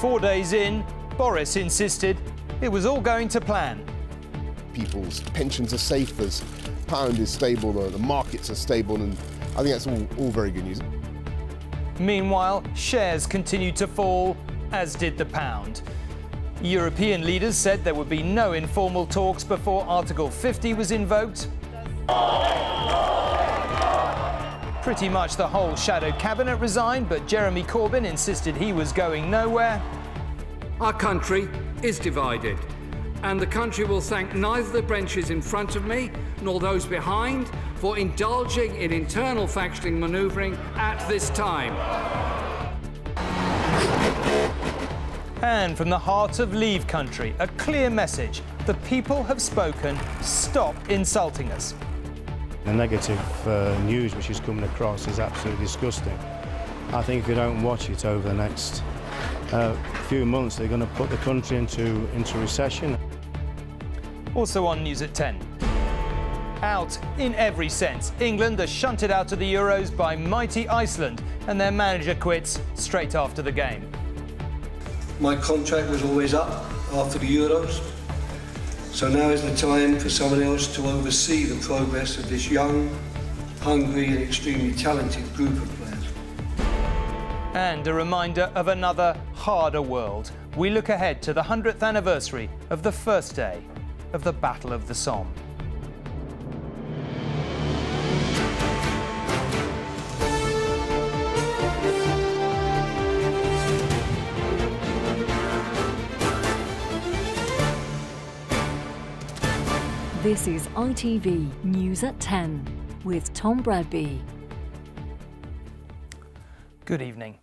4 days in, Boris insisted it was all going to plan. People's pensions are safe, the pound is stable, the markets are stable, and I think that's all very good news. Meanwhile, shares continued to fall, as did the pound. European leaders said there would be no informal talks before Article 50 was invoked. Pretty much the whole shadow cabinet resigned, but Jeremy Corbyn insisted he was going nowhere. Our country is divided, and the country will thank neither the benches in front of me nor those behind for indulging in internal factioning manoeuvring at this time. And from the heart of Leave country, a clear message. The people have spoken. Stop insulting us. The negative news which is coming across is absolutely disgusting. I think if you don't watch it over the next few months, they're going to put the country into recession. Also on News at 10. Out in every sense. England are shunted out of the Euros by mighty Iceland, and their manager quits straight after the game. My contract was always up after the Euros, so now is the time for someone else to oversee the progress of this young, hungry and extremely talented group of players. And a reminder of another harder world. We look ahead to the 100th anniversary of the first day of the Battle of the Somme. This is ITV News at 10 with Tom Bradby. Good evening.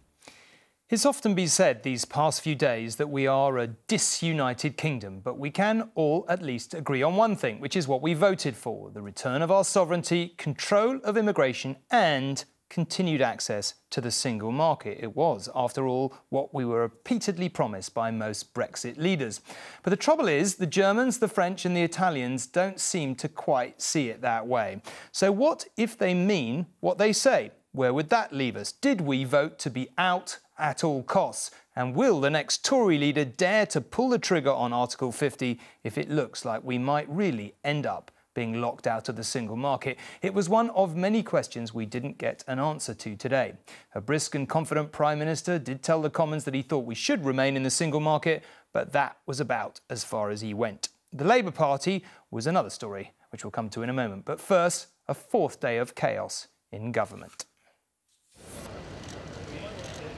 It's often been said these past few days that we are a disunited kingdom, but we can all at least agree on one thing, which is what we voted for: the return of our sovereignty, control of immigration and continued access to the single market. It was, after all, what we were repeatedly promised by most Brexit leaders. But the trouble is, the Germans, the French and the Italians don't seem to quite see it that way. So what if they mean what they say? Where would that leave us? Did we vote to be out at all costs? And will the next Tory leader dare to pull the trigger on Article 50 if it looks like we might really end up being locked out of the single market? It was one of many questions we didn't get an answer to today. A brisk and confident Prime Minister did tell the Commons that he thought we should remain in the single market, but that was about as far as he went. The Labour Party was another story, which we'll come to in a moment. But first, a fourth day of chaos in government.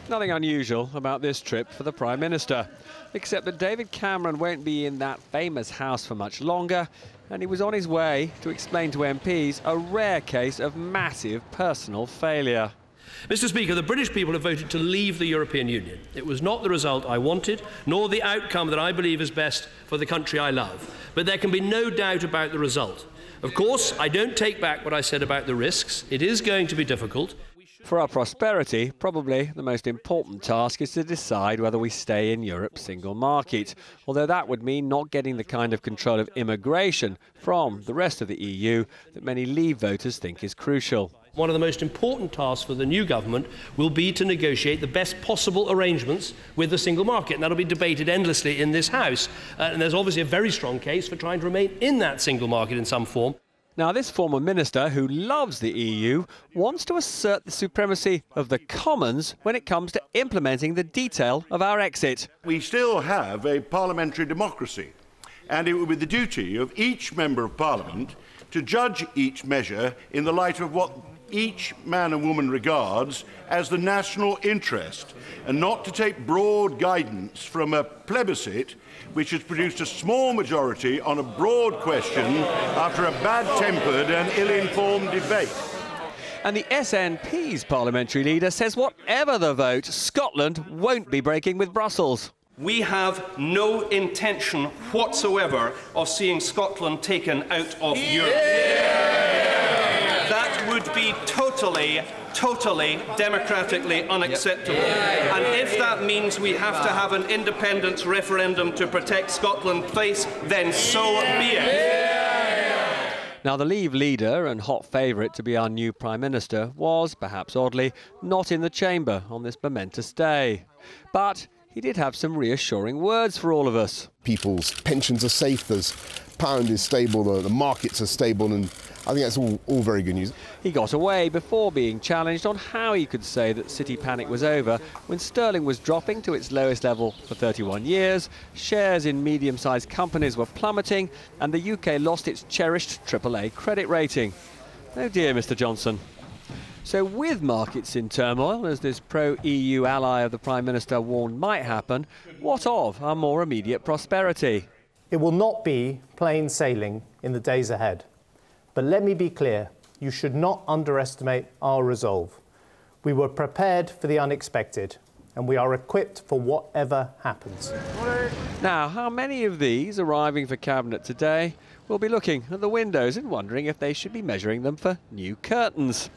Nothing unusual about this trip for the Prime Minister, except that David Cameron won't be in that famous house for much longer, and he was on his way to explain to MPs a rare case of massive personal failure. Mr. Speaker, the British people have voted to leave the European Union. It was not the result I wanted, nor the outcome that I believe is best for the country I love. But there can be no doubt about the result. Of course, I don't take back what I said about the risks. It is going to be difficult. For our prosperity, probably the most important task is to decide whether we stay in Europe's single market, although that would mean not getting the kind of control of immigration from the rest of the EU that many Leave voters think is crucial. One of the most important tasks for the new government will be to negotiate the best possible arrangements with the single market, and that will be debated endlessly in this House. And there's obviously a very strong case for trying to remain in that single market in some form. Now, this former minister, who loves the EU, wants to assert the supremacy of the Commons when it comes to implementing the detail of our exit. We still have a parliamentary democracy, and it will be the duty of each member of Parliament to judge each measure in the light of what each man and woman regards as the national interest, and not to take broad guidance from a plebiscite which has produced a small majority on a broad question after a bad-tempered and ill-informed debate. And the SNP's parliamentary leader says whatever the vote, Scotland won't be breaking with Brussels. We have no intention whatsoever of seeing Scotland taken out of Europe. That would be totally democratically unacceptable. And if that means we have to have an independence referendum to protect Scotland's place, then so be it. Now, the Leave leader and hot favourite to be our new Prime Minister was, perhaps oddly, not in the chamber on this momentous day. But he he did have some reassuring words for all of us. People's pensions are safe, the pound is stable, the markets are stable, and I think that's all very good news. He got away before being challenged on how he could say that city panic was over when sterling was dropping to its lowest level for 31 years, shares in medium-sized companies were plummeting, and the UK lost its cherished AAA credit rating. Oh dear, Mr Johnson. So with markets in turmoil, as this pro-EU ally of the Prime Minister warned might happen, what of our more immediate prosperity? It will not be plain sailing in the days ahead. But let me be clear, you should not underestimate our resolve. We were prepared for the unexpected, and we are equipped for whatever happens. Now, how many of these arriving for Cabinet today will be looking at the windows and wondering if they should be measuring them for new curtains?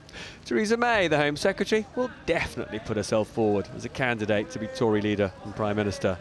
Theresa May, the Home Secretary, will definitely put herself forward as a candidate to be Tory leader and Prime Minister.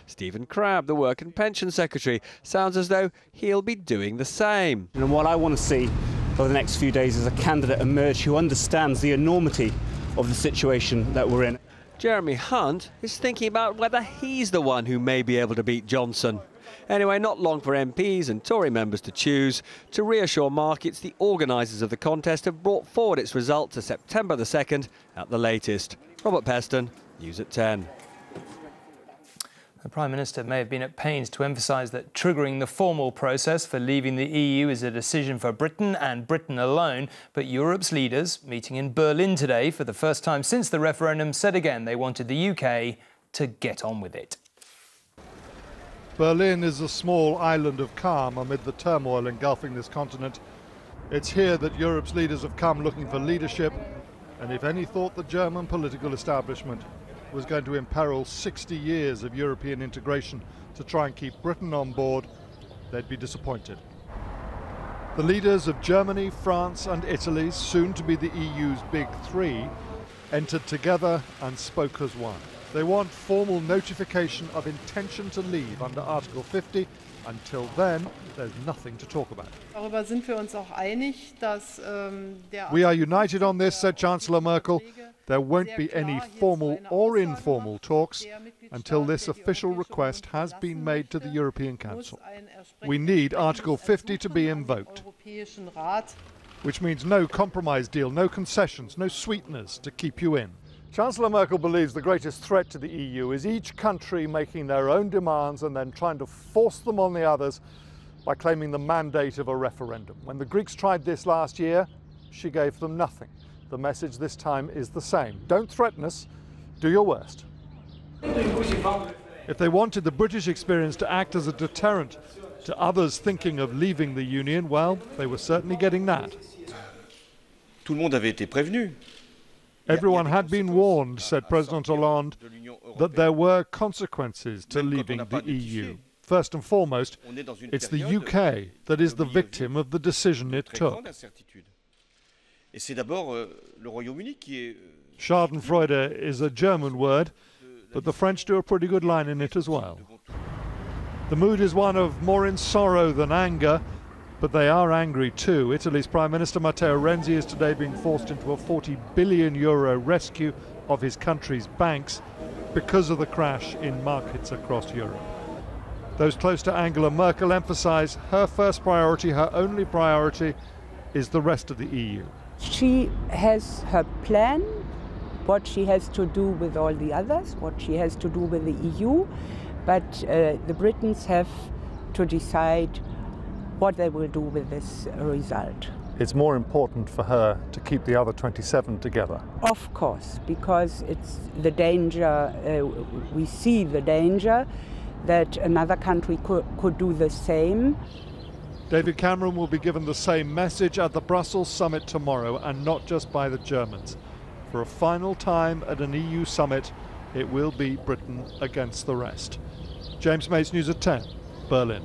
Stephen Crabb, the Work and Pension Secretary, sounds as though he'll be doing the same. And what I want to see over the next few days is a candidate emerge who understands the enormity of the situation that we're in. Jeremy Hunt is thinking about whether he's the one who may be able to beat Johnson. Anyway, not long for MPs and Tory members to choose. To reassure markets, the organisers of the contest have brought forward its result to September the 2nd at the latest. Robert Peston, News at 10. The Prime Minister may have been at pains to emphasise that triggering the formal process for leaving the EU is a decision for Britain and Britain alone, but Europe's leaders, meeting in Berlin today for the first time since the referendum, said again they wanted the UK to get on with it. Berlin is a small island of calm amid the turmoil engulfing this continent. It's here that Europe's leaders have come looking for leadership, and if any thought the German political establishment was going to imperil 60 years of European integration to try and keep Britain on board, they'd be disappointed. The leaders of Germany, France and Italy, soon to be the EU's big three, entered together and spoke as one. They want formal notification of intention to leave under Article 50. Until then, there's nothing to talk about. We are united on this, said Chancellor Merkel. There won't be any formal or informal talks until this official request has been made to the European Council. We need Article 50 to be invoked, which means no compromise deal, no concessions, no sweeteners to keep you in. Chancellor Merkel believes the greatest threat to the EU is each country making their own demands and then trying to force them on the others by claiming the mandate of a referendum. When the Greeks tried this last year, she gave them nothing. The message this time is the same. Don't threaten us, do your worst. If they wanted the British experience to act as a deterrent to others thinking of leaving the Union, well, they were certainly getting that. Tout le monde avait été prévenu. Everyone had been warned, said President Hollande, that there were consequences to leaving the EU. First and foremost, it's the UK that is the victim of the decision it took. Schadenfreude is a German word, but the French do a pretty good line in it as well. The mood is one of more in sorrow than anger, but they are angry too. Italy's Prime Minister Matteo Renzi is today being forced into a €40 billion rescue of his country's banks because of the crash in markets across Europe. Those close to Angela Merkel emphasise her first priority, her only priority, is the rest of the EU. She has her plan, what she has to do with all the others, what she has to do with the EU, but the Britons have to decide what they will do with this result. It's more important for her to keep the other 27 together. Of course, because it's the danger, we see the danger that another country could do the same. David Cameron will be given the same message at the Brussels summit tomorrow, and not just by the Germans. For a final time at an EU summit, it will be Britain against the rest. James Mace, News at 10, Berlin.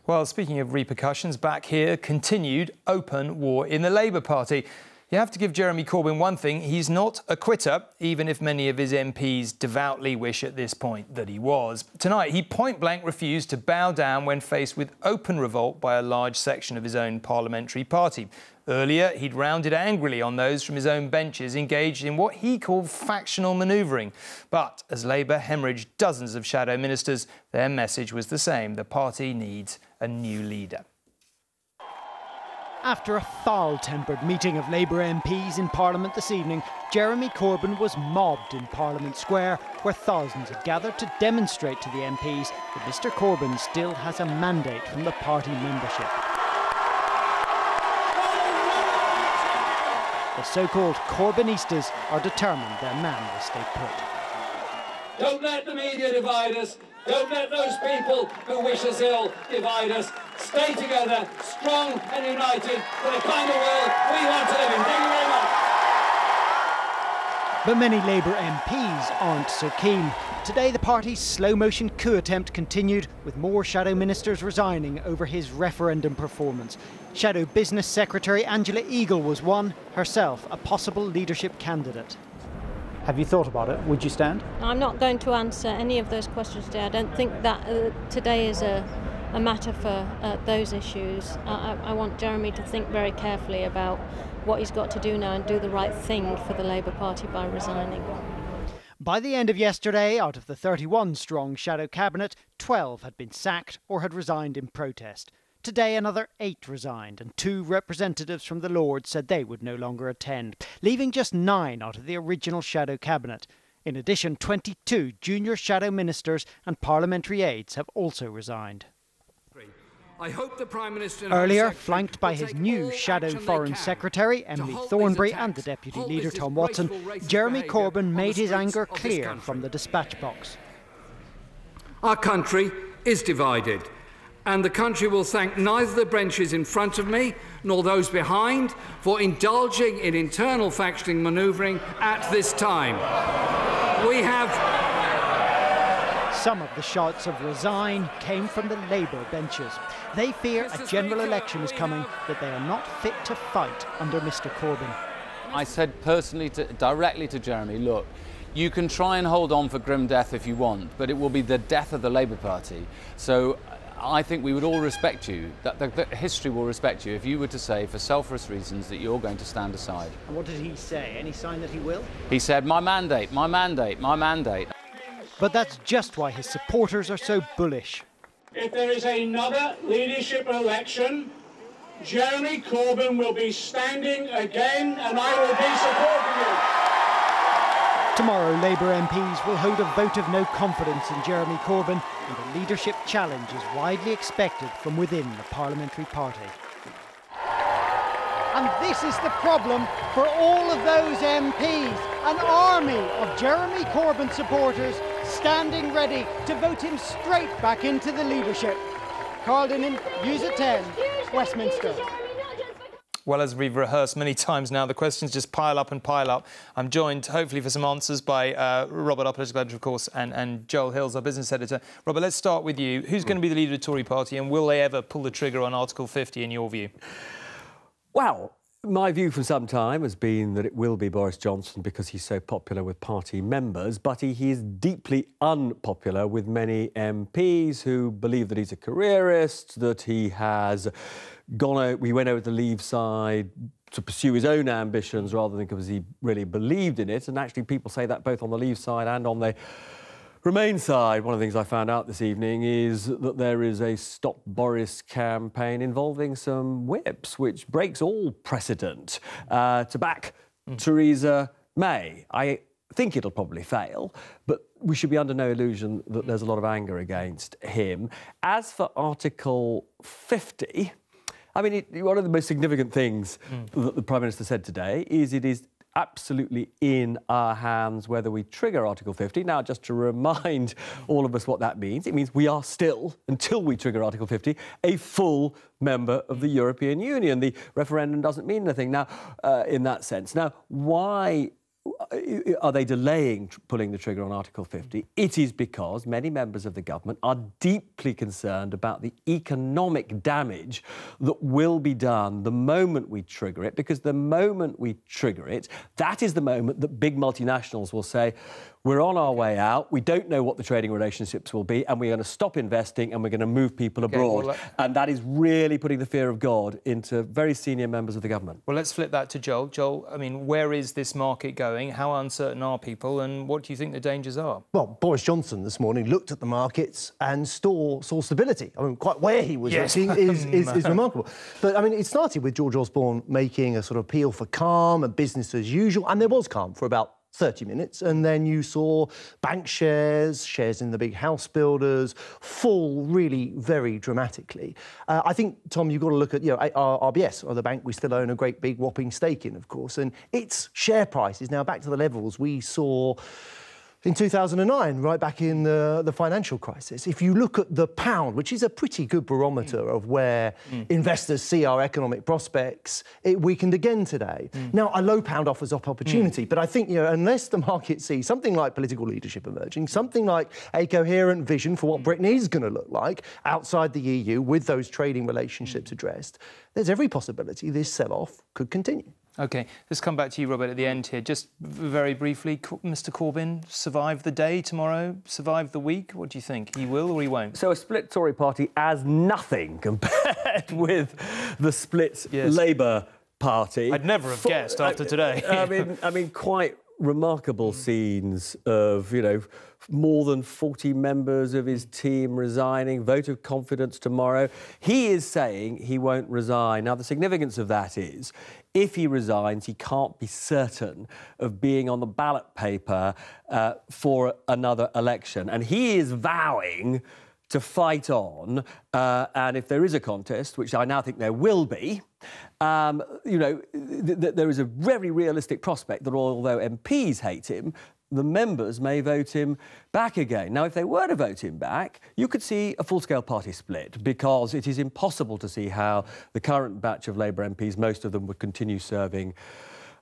Well, speaking of repercussions, back here, continued open war in the Labour Party. You have to give Jeremy Corbyn one thing. He's not a quitter, even if many of his MPs devoutly wish at this point that he was. Tonight, he point-blank refused to bow down when faced with open revolt by a large section of his own parliamentary party. Earlier, he'd rounded angrily on those from his own benches engaged in what he called factional manoeuvring. But as Labour hemorrhaged dozens of shadow ministers, their message was the same. The party needs a new leader. After a foul-tempered meeting of Labour MPs in Parliament this evening, Jeremy Corbyn was mobbed in Parliament Square, where thousands had gathered to demonstrate to the MPs that Mr Corbyn still has a mandate from the party membership. The so-called Corbynistas are determined their man will stay put. Don't let the media divide us. Don't let those people who wish us ill divide us. Stay together, strong and united for the kind of world we want to live in. Thank you very much. But many Labour MPs aren't so keen. Today the party's slow-motion coup attempt continued, with more shadow ministers resigning over his referendum performance. Shadow Business Secretary Angela Eagle was one, herself a possible leadership candidate. Have you thought about it? Would you stand? I'm not going to answer any of those questions today. I don't think that today is a matter for those issues. I want Jeremy to think very carefully about what he's got to do now and do the right thing for the Labour Party by resigning. By the end of yesterday, out of the 31-strong shadow cabinet, 12 had been sacked or had resigned in protest. Today, another 8 resigned, and 2 representatives from the Lords said they would no longer attend, leaving just 9 out of the original shadow cabinet. In addition, 22 junior shadow ministers and parliamentary aides have also resigned. I hope the Prime Minister and Earlier, flanked by his new shadow Foreign Secretary, Emily Thornberry, and the Deputy Leader, Tom Watson, Jeremy Corbyn made his anger clear from the dispatch box. Our country is divided, and the country will thank neither the benches in front of me nor those behind for indulging in internal factioning manoeuvring at this time. We have... Some of the shouts of resign came from the Labour benches. They fear a general election is coming that they are not fit to fight under Mr Corbyn. I said personally, directly to Jeremy, look, you can try and hold on for grim death if you want, but it will be the death of the Labour Party. So I think we would all respect you, that history will respect you if you were to say, for selfless reasons, that you're going to stand aside. And what did he say? Any sign that he will? He said, my mandate, my mandate, my mandate. But that's just why his supporters are so bullish. If there is another leadership election, Jeremy Corbyn will be standing again and I will be supporting you. Tomorrow, Labour MPs will hold a vote of no confidence in Jeremy Corbyn, and a leadership challenge is widely expected from within the parliamentary party. And this is the problem for all of those MPs, an army of Jeremy Corbyn supporters standing ready to vote him straight back into the leadership. Carl Dinnan, News at 10, Westminster. Well, as we've rehearsed many times now, the questions just pile up and pile up. I'm joined, hopefully, for some answers by Robert, our political editor, of course, and Joel Hills, our business editor. Robert, let's start with you. Who's going to be the leader of the Tory party, and will they ever pull the trigger on Article 50, in your view? Well, my view for some time has been that it will be Boris Johnson because he's so popular with party members, but he is deeply unpopular with many MPs who believe that he's a careerist, that he has he went over to the Leave side to pursue his own ambitions rather than because he really believed in it. And actually people say that both on the Leave side and on the Remain side. One of the things I found out this evening is that there is a Stop Boris campaign involving some whips, which breaks all precedent to back Theresa May. I think it'll probably fail, but we should be under no illusion that there's a lot of anger against him. As for Article 50, I mean, one of the most significant things that the Prime Minister said today is it is absolutely in our hands whether we trigger Article 50. Now, just to remind all of us what that means, it means we are still, until we trigger Article 50, a full member of the European Union. The referendum doesn't mean anything now in that sense. Now, why are they delaying pulling the trigger on Article 50? It is because many members of the government are deeply concerned about the economic damage that will be done the moment we trigger it, because the moment we trigger it, that is the moment that big multinationals will say, we're on our way out, we don't know what the trading relationships will be, and we're going to stop investing and we're going to move people abroad. Well, and that is really putting the fear of God into very senior members of the government. Well, let's flip that to Joel. Joel, I mean, where is this market going? How uncertain are people, and what do you think the dangers are? Well, Boris Johnson this morning looked at the markets and saw stability. I mean, quite where he was looking is remarkable. But, I mean, it started with George Osborne making a sort of appeal for calm and business as usual, and there was calm for about 30 minutes, and then you saw bank shares in the big house builders fall really very dramatically. I think, Tom, you've got to look at, RBS, or the bank we still own a great big whopping stake in, of course, and its share price is now back to the levels we saw in 2009, right back in the financial crisis. If you look at the pound, which is a pretty good barometer of where investors see our economic prospects, it weakened again today. Now, a low pound offers up opportunity, but I think, unless the market sees something like political leadership emerging, something like a coherent vision for what Britain is going to look like outside the EU with those trading relationships addressed, there's every possibility this sell-off could continue. OK, let's come back to you, Robert, at the end here. Just very briefly, Mr Corbyn, survive the day tomorrow, survive the week? What do you think? He will or he won't? So a split Tory party as nothing compared with the split Labour Party. I'd never have guessed after today. I mean, quite remarkable scenes of, more than 40 members of his team resigning, vote of confidence tomorrow. He is saying he won't resign. Now, the significance of that is, if he resigns, he can't be certain of being on the ballot paper for another election. And he is vowing to fight on, and if there is a contest, which I now think there will be, there is a very realistic prospect that although MPs hate him, the members may vote him back again. Now, if they were to vote him back, you could see a full-scale party split, because it is impossible to see how the current batch of Labour MPs, most of them, would continue serving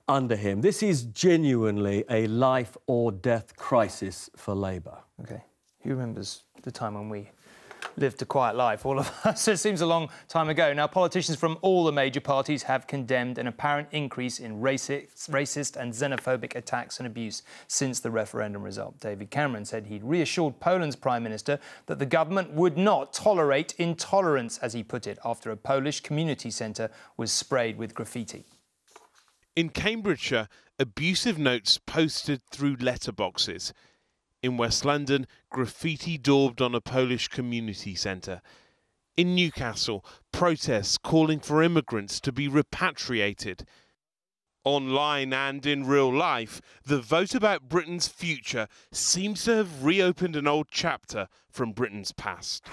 under him. This is genuinely a life-or-death crisis for Labour. OK. Who remembers the time when we lived a quiet life, all of us? It seems a long time ago. Now, politicians from all the major parties have condemned an apparent increase in racist and xenophobic attacks and abuse since the referendum result. David Cameron said he'd reassured Poland's Prime Minister that the government would not tolerate intolerance, as he put it, after a Polish community centre was sprayed with graffiti. In Cambridgeshire, abusive notes posted through letterboxes. In West London, graffiti daubed on a Polish community centre. In Newcastle, protests calling for immigrants to be repatriated. Online and in real life, the vote about Britain's future seems to have reopened an old chapter from Britain's past.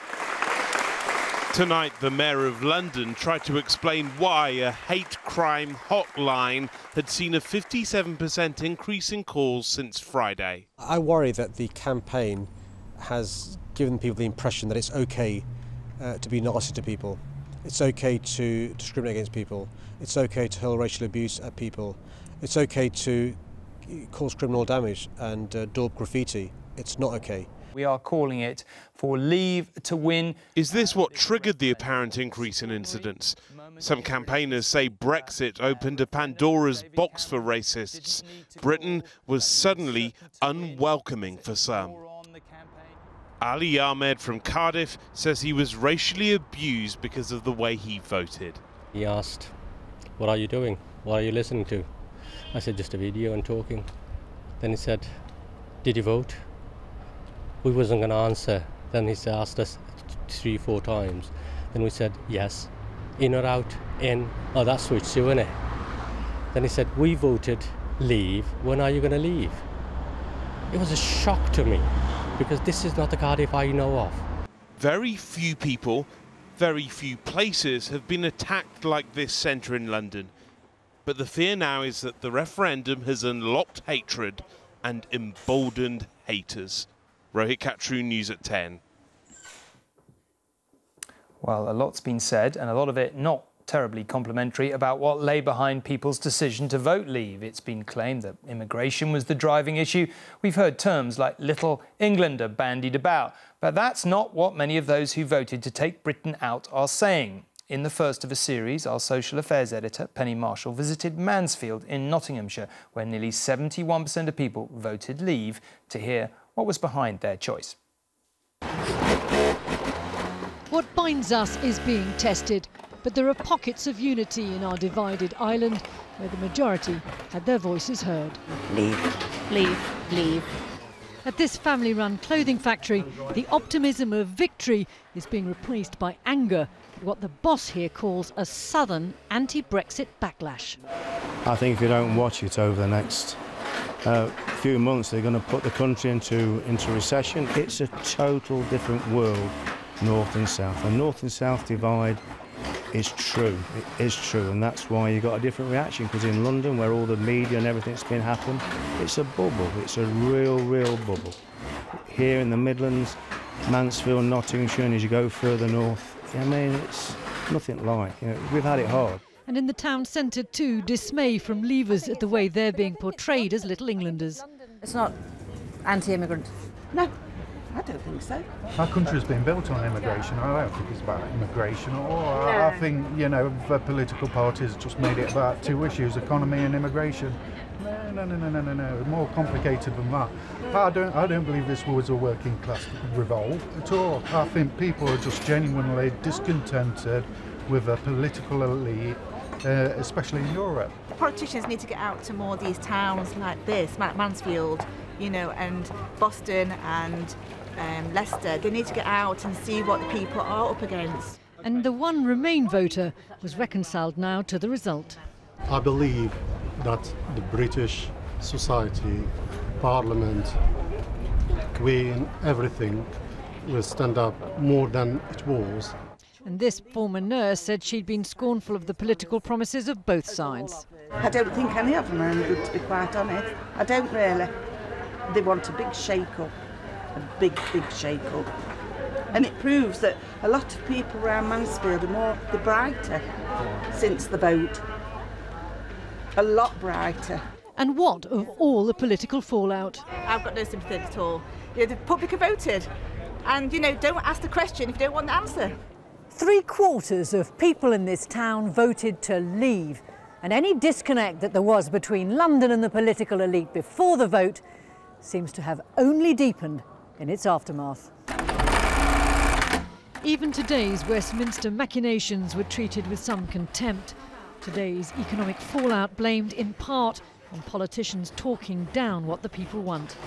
Tonight, the Mayor of London tried to explain why a hate crime hotline had seen a 57% increase in calls since Friday. I worry that the campaign has given people the impression that it's OK to be nasty to people. It's OK to discriminate against people. It's OK to hurl racial abuse at people. It's OK to cause criminal damage and daub graffiti. It's not OK. We are calling it for Leave to Win. Is this what triggered the apparent increase in incidents? Some campaigners say Brexit opened a Pandora's box for racists. Britain was suddenly unwelcoming for some. Ali Ahmed from Cardiff says he was racially abused because of the way he voted. He asked, "What are you doing? What are you listening to?" I said, "Just a video and talking." Then he said, "Did you vote?" We wasn't going to answer. Then he asked us 3-4 times. Then we said, yes. In or out? In. Oh, that switched you, innit? Then he said, we voted leave. When are you going to leave? It was a shock to me, because this is not the Cardiff I know of. Very few people, very few places have been attacked like this centre in London. But the fear now is that the referendum has unlocked hatred and emboldened haters. Rohit Katru, News at 10. Well, a lot's been said, and a lot of it not not terribly complimentary about what lay behind people's decision to vote leave. It's been claimed that immigration was the driving issue. We've heard terms like Little Englander bandied about, but that's not what many of those who voted to take Britain out are saying. In the first of a series, our social affairs editor, Penny Marshall, visited Mansfield in Nottinghamshire, where nearly 71% of people voted leave, to hear what was behind their choice. What binds us is being tested, but there are pockets of unity in our divided island where the majority had their voices heard. Leave, leave, leave. At this family-run clothing factory, the optimism of victory is being replaced by anger, what the boss here calls a southern anti-Brexit backlash. I think if you don't watch it over the next few months, they're going to put the country into recession. It's a total different world, north and south. The north and south divide is true. It is true, and that's why you got a different reaction, because in London, where all the media and everything's been happening, it's a bubble. It's a real bubble. Here in the Midlands, Mansfield, Nottinghamshire, and as you go further north, I mean, it's nothing like. You know, we've had it hard. And in the town centre too, dismay from leavers at the way they're being portrayed as Little Englanders. It's not anti-immigrant. No, I don't think so. Our country's been built on immigration. I don't think it's about immigration, or I think, you know, the political parties just made it about two issues: economy and immigration. No. More complicated than that. I don't believe this was a working class revolt at all. I think people are just genuinely discontented with a political elite, especially in Europe. Politicians need to get out to more of these towns like this, Mansfield, you know, and Boston and Leicester. They need to get out and see what the people are up against. And the one Remain voter was reconciled now to the result. I believe that the British society, Parliament, Queen, everything will stand up more than it was. And this former nurse said she'd been scornful of the political promises of both sides. I don't think any of them are any good, to be quite honest. I don't really. They want a big shake-up, a big shake-up. And it proves that a lot of people around Mansfield are they're brighter since the vote. A lot brighter. And what of all the political fallout? I've got no sympathy at all. You know, the public have voted. And, you know, don't ask the question if you don't want the answer. 3/4 of people in this town voted to leave. And any disconnect that there was between London and the political elite before the vote seems to have only deepened in its aftermath. Even today's Westminster machinations were treated with some contempt. Today's economic fallout blamed in part on politicians talking down what the people want.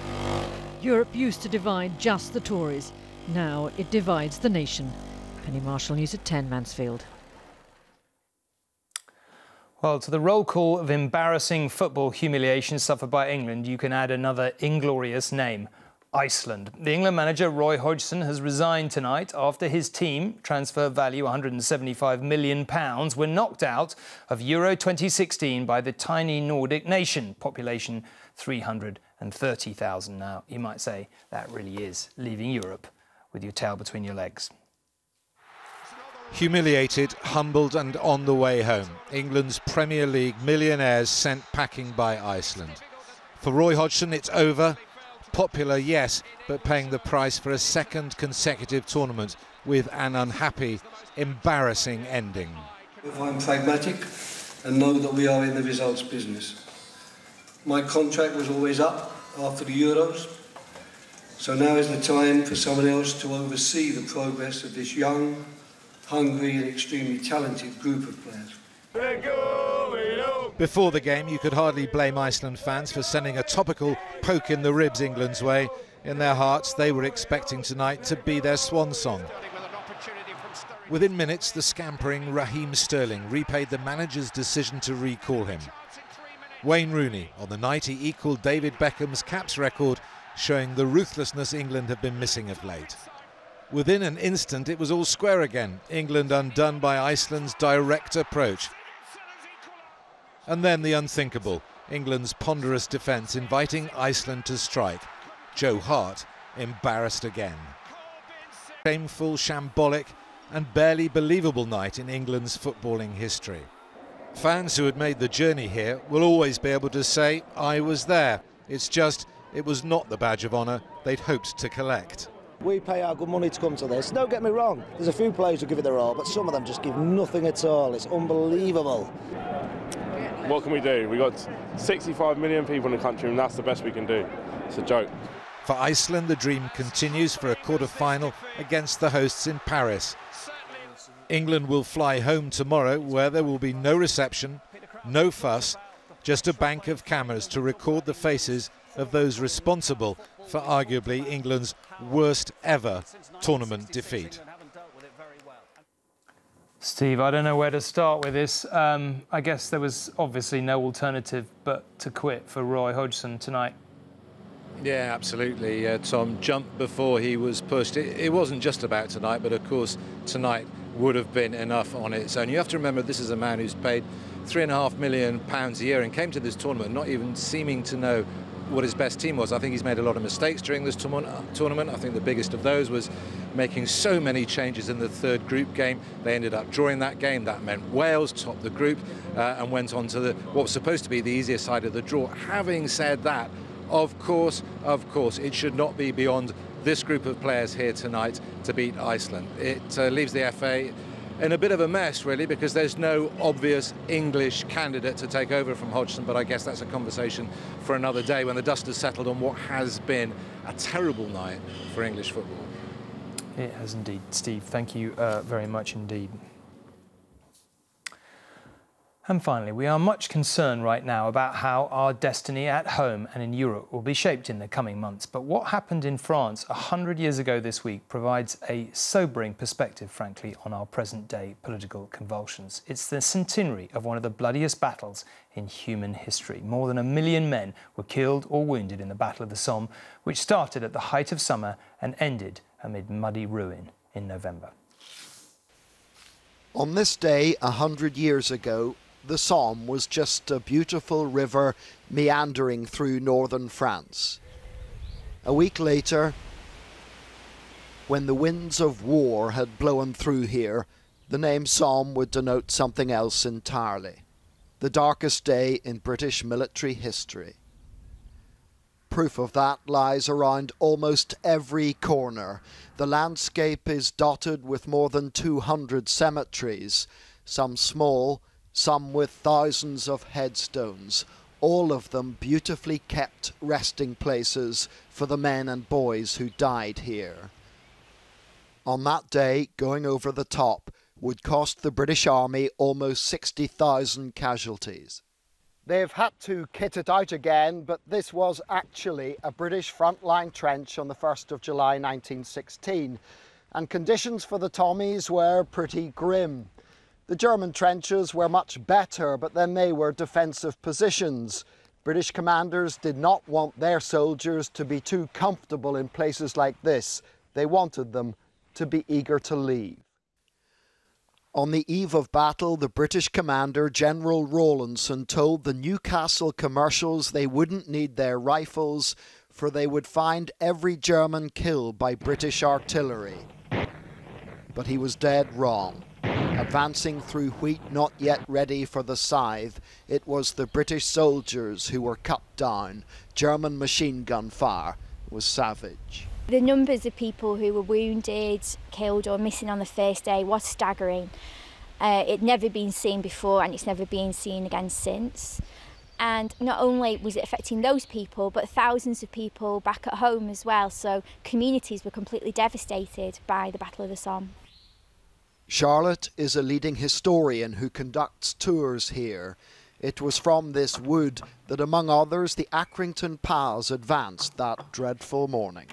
Europe used to divide just the Tories. Now it divides the nation. Penny Marshall, News at 10, Mansfield. Well, to the roll call of embarrassing football humiliation suffered by England, you can add another inglorious name: Iceland. The England manager, Roy Hodgson, has resigned tonight after his team, transfer value £175 million, were knocked out of Euro 2016 by the tiny Nordic nation, population 330,000. Now, you might say that really is leaving Europe with your tail between your legs. Humiliated, humbled and on the way home. England's Premier League millionaires sent packing by Iceland. For Roy Hodgson, it's over. Popular, yes, but paying the price for a second consecutive tournament with an unhappy, embarrassing ending. I'm pragmatic and know that we are in the results business. My contract was always up after the Euros, so now is the time for someone else to oversee the progress of this young, hungry and extremely talented group of players. Before the game, you could hardly blame Iceland fans for sending a topical poke in the ribs England's way. In their hearts, they were expecting tonight to be their swan song. Within minutes, the scampering Raheem Sterling repaid the manager's decision to recall him. Wayne Rooney, on the night he equalled David Beckham's caps record, showing the ruthlessness England have been missing of late. Within an instant, it was all square again. England undone by Iceland's direct approach. And then the unthinkable, England's ponderous defence inviting Iceland to strike. Joe Hart embarrassed again. Shameful, shambolic, and barely believable night in England's footballing history. Fans who had made the journey here will always be able to say, I was there. It's just, it was not the badge of honour they'd hoped to collect. We pay our good money to come to this. Don't get me wrong, there's a few players who give it their all, but some of them just give nothing at all. It's unbelievable. What can we do? We've got 65 million people in the country and that's the best we can do. It's a joke. For Iceland, the dream continues for a quarter-final against the hosts in Paris. England will fly home tomorrow, where there will be no reception, no fuss, just a bank of cameras to record the faces of those responsible for arguably England's worst ever tournament defeat. Steve, I don't know where to start with this. I guess there was obviously no alternative but to quit for Roy Hodgson tonight. Yeah, absolutely. Tom jumped before he was pushed. It wasn't just about tonight, but of course tonight would have been enough on its own. You have to remember this is a man who's paid £3.5 million a year and came to this tournament not even seeming to know what his best team was. I think he's made a lot of mistakes during this tournament. I think the biggest of those was making so many changes in the third group game. They ended up drawing that game. That meant Wales topped the group and went on to what was supposed to be the easier side of the draw. Having said that, of course, it should not be beyond this group of players here tonight to beat Iceland. It leaves the FA in a bit of a mess, really, because there's no obvious English candidate to take over from Hodgson, but I guess that's a conversation for another day when the dust has settled on what has been a terrible night for English football. It has indeed. Steve, thank you very much indeed. And finally, we are much concerned right now about how our destiny at home and in Europe will be shaped in the coming months. But what happened in France 100 years ago this week provides a sobering perspective, frankly, on our present-day political convulsions. It's the centenary of one of the bloodiest battles in human history. More than 1 million men were killed or wounded in the Battle of the Somme, which started at the height of summer and ended amid muddy ruin in November. On this day 100 years ago, the Somme was just a beautiful river meandering through northern France. A week later, when the winds of war had blown through here, the name Somme would denote something else entirely. The darkest day in British military history. Proof of that lies around almost every corner. The landscape is dotted with more than 200 cemeteries, some small, some with thousands of headstones, all of them beautifully kept resting places for the men and boys who died here. On that day, going over the top would cost the British Army almost 60,000 casualties. They've had to kit it out again, but this was actually a British frontline trench on the 1st of July 1916, and conditions for the Tommies were pretty grim. The German trenches were much better, but then they were defensive positions. British commanders did not want their soldiers to be too comfortable in places like this. They wanted them to be eager to leave. On the eve of battle, the British commander, General Rawlinson, told the Newcastle commercials they wouldn't need their rifles, for they would find every German killed by British artillery. But he was dead wrong. Advancing through wheat not yet ready for the scythe, it was the British soldiers who were cut down. German machine gun fire was savage. The numbers of people who were wounded, killed or missing on the first day was staggering. It'd never been seen before and it's never been seen again since. And not only was it affecting those people, but thousands of people back at home as well. So communities were completely devastated by the Battle of the Somme. Charlotte is a leading historian who conducts tours here. It was from this wood that, among others, the Accrington Pals advanced that dreadful morning.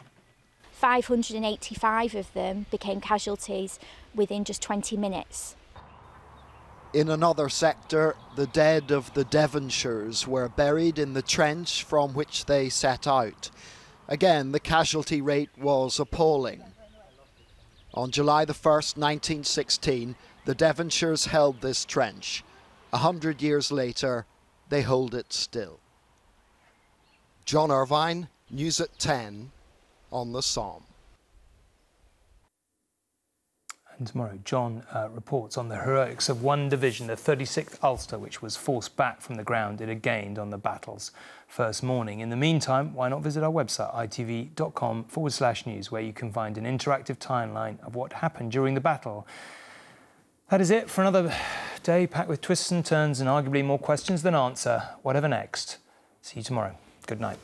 585 of them became casualties within just 20 minutes. In another sector, the dead of the Devonshires were buried in the trench from which they set out. Again, the casualty rate was appalling. On July the 1st, 1916, the Devonshires held this trench. 100 years later, they hold it still. John Irvine, News at 10, on the Somme. And tomorrow, John reports on the heroics of one division, the 36th Ulster, which was forced back from the ground it had gained on the battle's first morning. In the meantime, why not visit our website, itv.com/news, where you can find an interactive timeline of what happened during the battle. That is it for another day packed with twists and turns and arguably more questions than answer. Whatever next. See you tomorrow. Good night.